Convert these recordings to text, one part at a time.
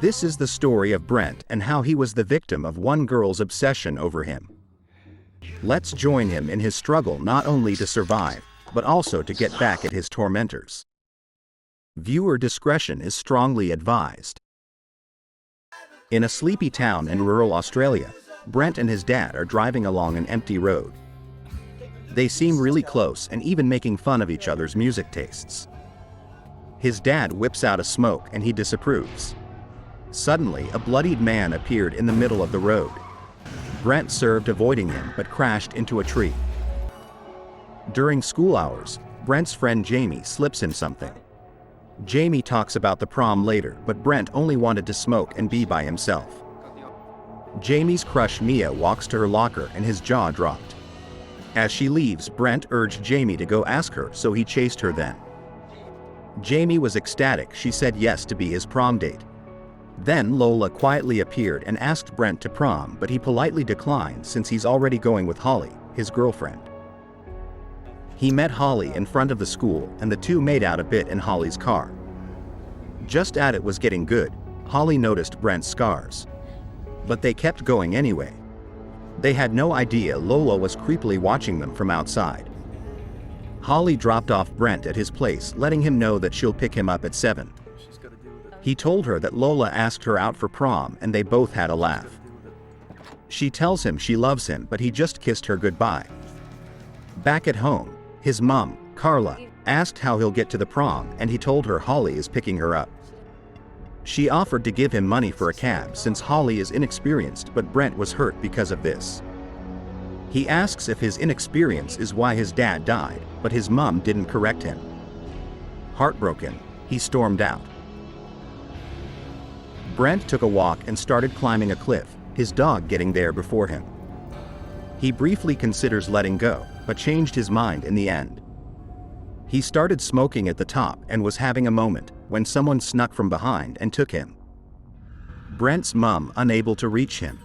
This is the story of Brent and how he was the victim of one girl's obsession over him. Let's join him in his struggle not only to survive, but also to get back at his tormentors. Viewer discretion is strongly advised. In a sleepy town in rural Australia, Brent and his dad are driving along an empty road. They seem really close and even making fun of each other's music tastes. His dad whips out a smoke and he disapproves. Suddenly, a bloodied man appeared in the middle of the road. Brent served avoiding him but crashed into a tree. During school hours, Brent's friend Jamie slips him something. Jamie talks about the prom later, but Brent only wanted to smoke and be by himself. Jamie's crush Mia walks to her locker and his jaw dropped. As she leaves, Brent urged Jamie to go ask her, so he chased her then. Jamie was ecstatic. She said yes to be his prom date. Then Lola quietly appeared and asked Brent to prom, but he politely declined since he's already going with Holly, his girlfriend. He met Holly in front of the school and the two made out a bit in Holly's car. Just as it was getting good, Holly noticed Brent's scars. But they kept going anyway. They had no idea Lola was creepily watching them from outside. Holly dropped off Brent at his place, letting him know that she'll pick him up at 7. He told her that Lola asked her out for prom and they both had a laugh. She tells him she loves him, but he just kissed her goodbye. Back at home, his mom, Carla, asked how he'll get to the prom and he told her Holly is picking her up. She offered to give him money for a cab since Holly is inexperienced, but Brent was hurt because of this. He asks if his inexperience is why his dad died, but his mom didn't correct him. Heartbroken, he stormed out. Brent took a walk and started climbing a cliff, his dog getting there before him. He briefly considers letting go, but changed his mind in the end. He started smoking at the top and was having a moment when someone snuck from behind and took him. Brent's mom unable to reach him.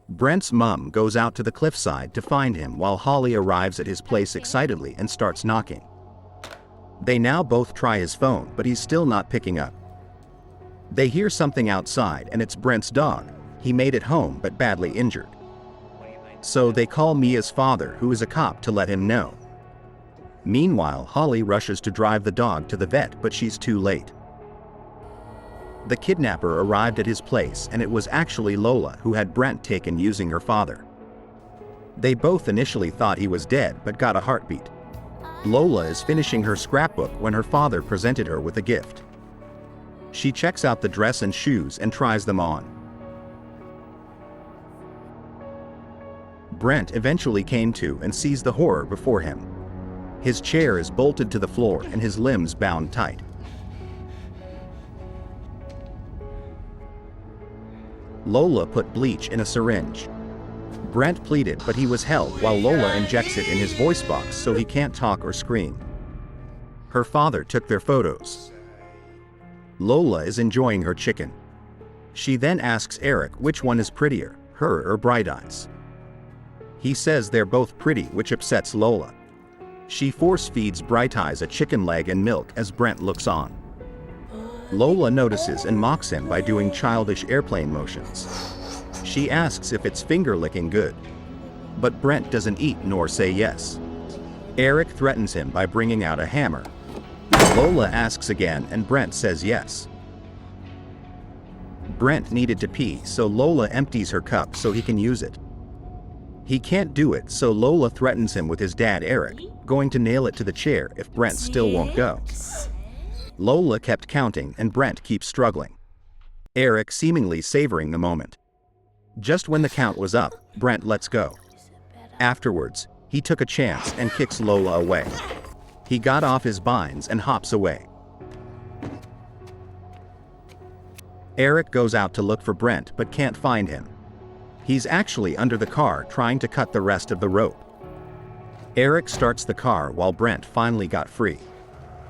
Brent's mom goes out to the cliffside to find him while Holly arrives at his place excitedly and starts knocking. They now both try his phone, but he's still not picking up. They hear something outside and it's Brent's dog. He made it home but badly injured. So they call Mia's father, who is a cop, to let him know. Meanwhile, Holly rushes to drive the dog to the vet, but she's too late. The kidnapper arrived at his place and it was actually Lola who had Brent taken using her father. They both initially thought he was dead but got a heartbeat. Lola is finishing her scrapbook when her father presented her with a gift. She checks out the dress and shoes and tries them on. Brent eventually came to and sees the horror before him. His chair is bolted to the floor and his limbs bound tight. Lola put bleach in a syringe. Brent pleaded, but he was held while Lola injects it in his voice box so he can't talk or scream. Her father took their photos. Lola is enjoying her chicken. She then asks Eric which one is prettier, her or Bright Eyes. He says they're both pretty, which upsets Lola. She force feeds Bright Eyes a chicken leg and milk as Brent looks on. Lola notices and mocks him by doing childish airplane motions. She asks if it's finger licking good. But Brent doesn't eat nor say yes. Eric threatens him by bringing out a hammer. Lola asks again and Brent says yes. Brent needed to pee, so Lola empties her cup so he can use it. He can't do it, so Lola threatens him with his dad Eric, going to nail it to the chair if Brent still won't go. Lola kept counting and Brent keeps struggling. Eric seemingly savoring the moment. Just when the count was up, Brent lets go. Afterwards, he took a chance and kicks Lola away. He got off his binds and hops away. Eric goes out to look for Brent but can't find him. He's actually under the car trying to cut the rest of the rope. Eric starts the car while Brent finally got free.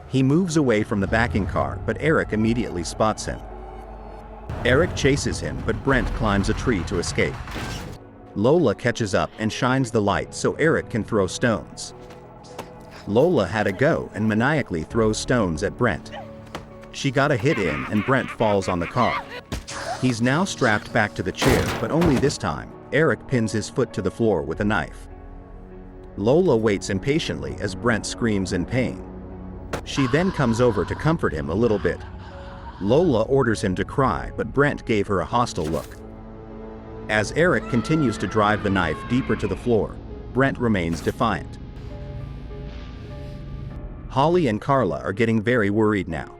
He moves away from the backing car, but Eric immediately spots him. Eric chases him, but Brent climbs a tree to escape. Lola catches up and shines the light so Eric can throw stones. Lola had a go and maniacally throws stones at Brent. She got a hit in and Brent falls on the car. He's now strapped back to the chair, but only this time, Eric pins his foot to the floor with a knife. Lola waits impatiently as Brent screams in pain. She then comes over to comfort him a little bit. Lola orders him to cry, but Brent gave her a hostile look. As Eric continues to drive the knife deeper to the floor, Brent remains defiant. Holly and Carla are getting very worried now.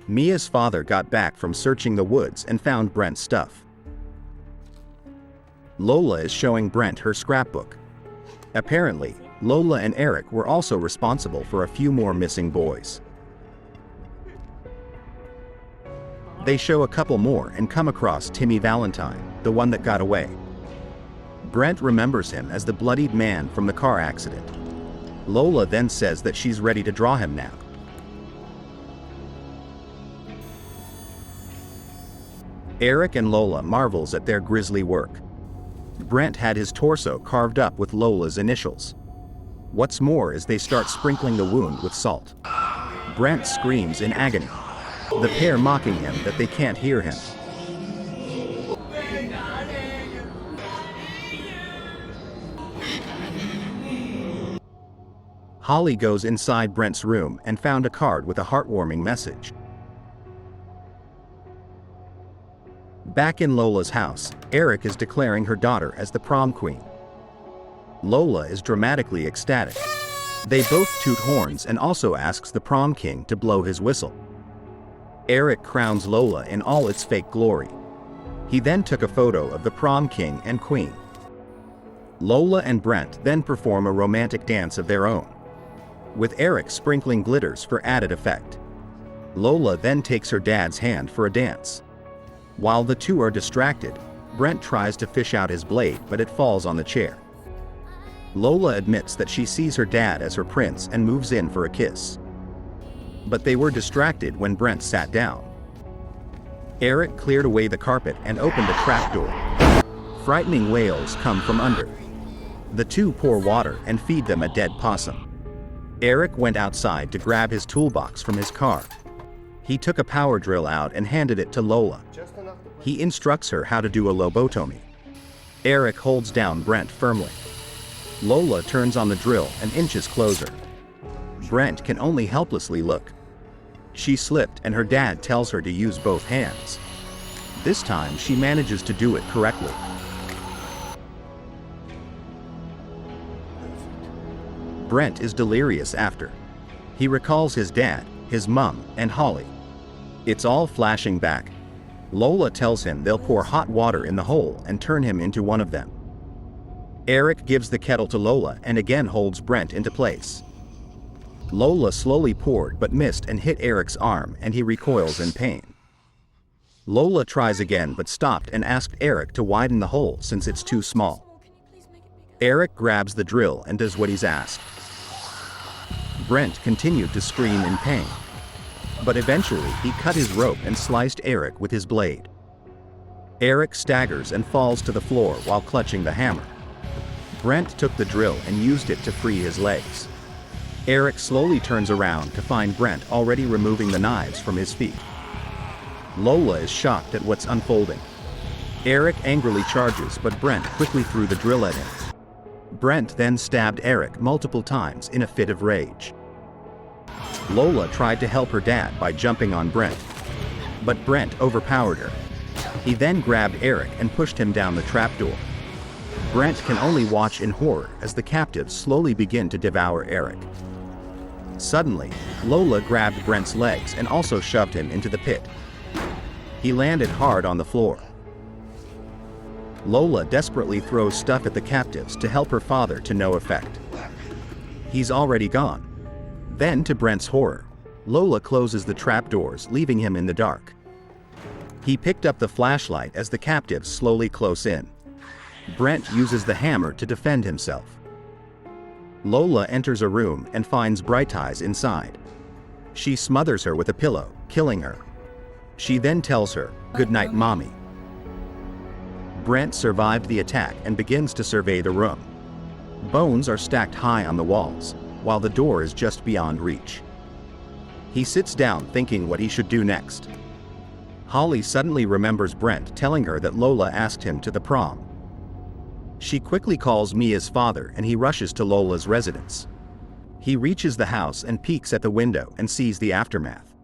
Mia's father got back from searching the woods and found Brent's stuff. Lola is showing Brent her scrapbook. Apparently, Lola and Eric were also responsible for a few more missing boys. They show a couple more and come across Timmy Valentine, the one that got away. Brent remembers him as the bloodied man from the car accident. Lola then says that she's ready to draw him now. Eric and Lola marvels at their grisly work. Brent had his torso carved up with Lola's initials. What's more is they start sprinkling the wound with salt. Brent screams in agony, the pair mocking him that they can't hear him. Holly goes inside Brent's room and found a card with a heartwarming message. Back in Lola's house, Eric is declaring her daughter as the prom queen. Lola is dramatically ecstatic. They both toot horns and also asks the prom king to blow his whistle. Eric crowns Lola in all its fake glory. He then took a photo of the prom king and queen. Lola and Brent then perform a romantic dance of their own, with Eric sprinkling glitters for added effect. Lola then takes her dad's hand for a dance. While the two are distracted, Brent tries to fish out his blade, but it falls on the chair. Lola admits that she sees her dad as her prince and moves in for a kiss. But they were distracted when Brent sat down. Eric cleared away the carpet and opened a trapdoor. Frightening wails come from under. The two pour water and feed them a dead possum. Eric went outside to grab his toolbox from his car. He took a power drill out and handed it to Lola. He instructs her how to do a lobotomy. Eric holds down Brent firmly. Lola turns on the drill and inches closer. Brent can only helplessly look. She slipped and her dad tells her to use both hands. This time she manages to do it correctly. Brent is delirious after. He recalls his dad, his mom, and Holly. It's all flashing back. Lola tells him they'll pour hot water in the hole and turn him into one of them. Eric gives the kettle to Lola and again holds Brent into place. Lola slowly poured but missed and hit Eric's arm, and he recoils in pain. Lola tries again but stopped and asked Eric to widen the hole since it's too small. Eric grabs the drill and does what he's asked. Brent continued to scream in pain. But eventually he cut his rope and sliced Eric with his blade. Eric staggers and falls to the floor while clutching the hammer. Brent took the drill and used it to free his legs. Eric slowly turns around to find Brent already removing the knives from his feet. Lola is shocked at what's unfolding. Eric angrily charges, but Brent quickly threw the drill at him. Brent then stabbed Eric multiple times in a fit of rage. Lola tried to help her dad by jumping on Brent, but Brent overpowered her. He then grabbed Eric and pushed him down the trapdoor. Brent can only watch in horror as the captives slowly begin to devour Eric. Suddenly, Lola grabbed Brent's legs and also shoved him into the pit. He landed hard on the floor. Lola desperately throws stuff at the captives to help her father, to no effect. He's already gone. Then, to Brent's horror, Lola closes the trapdoors, leaving him in the dark. He picked up the flashlight as the captives slowly close in. Brent uses the hammer to defend himself. Lola enters a room and finds Bright Eyes inside. She smothers her with a pillow, killing her. She then tells her, "Good night, Mommy." Brent survived the attack and begins to survey the room. Bones are stacked high on the walls, while the door is just beyond reach. He sits down thinking what he should do next. Holly suddenly remembers Brent telling her that Lola asked him to the prom. She quickly calls Mia's father and he rushes to Lola's residence. He reaches the house and peeks at the window and sees the aftermath.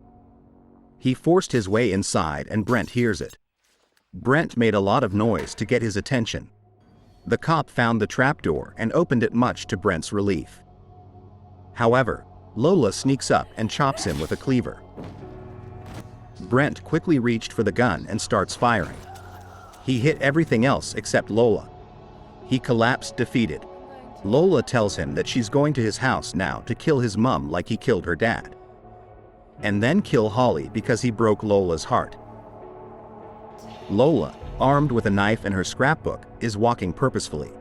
He forced his way inside and Brent hears it. Brent made a lot of noise to get his attention. The cop found the trapdoor and opened it, much to Brent's relief. However, Lola sneaks up and chops him with a cleaver. Brent quickly reached for the gun and starts firing. He hit everything else except Lola. He collapsed defeated. Lola tells him that she's going to his house now to kill his mom like he killed her dad. And then kill Holly because he broke Lola's heart. Lola, armed with a knife and her scrapbook, is walking purposefully.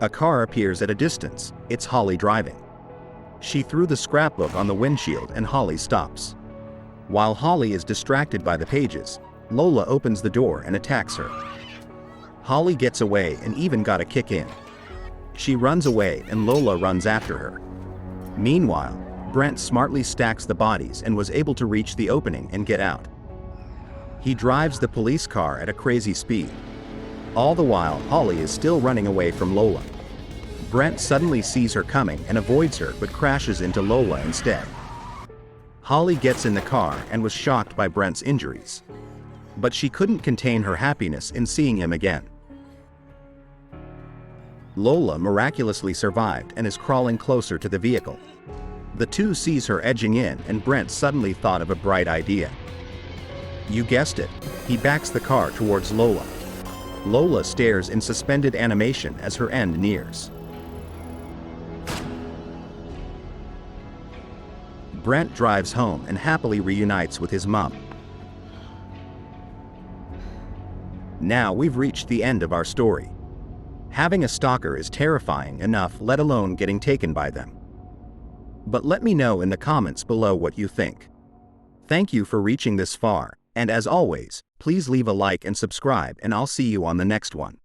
A car appears at a distance. It's Holly driving. She threw the scrapbook on the windshield and Holly stops. While Holly is distracted by the pages, Lola opens the door and attacks her. Holly gets away and even got a kick in. She runs away and Lola runs after her. Meanwhile, Brent smartly stacks the bodies and was able to reach the opening and get out. He drives the police car at a crazy speed. All the while, Holly is still running away from Lola. Brent suddenly sees her coming and avoids her but crashes into Lola instead. Holly gets in the car and was shocked by Brent's injuries. But she couldn't contain her happiness in seeing him again. Lola miraculously survived and is crawling closer to the vehicle. The two sees her edging in and Brent suddenly thought of a bright idea. You guessed it, he backs the car towards Lola. Lola stares in suspended animation as her end nears. Brent drives home and happily reunites with his mom. Now we've reached the end of our story. Having a stalker is terrifying enough, let alone getting taken by them. But let me know in the comments below what you think. Thank you for reaching this far, and as always, please leave a like and subscribe, and I'll see you on the next one.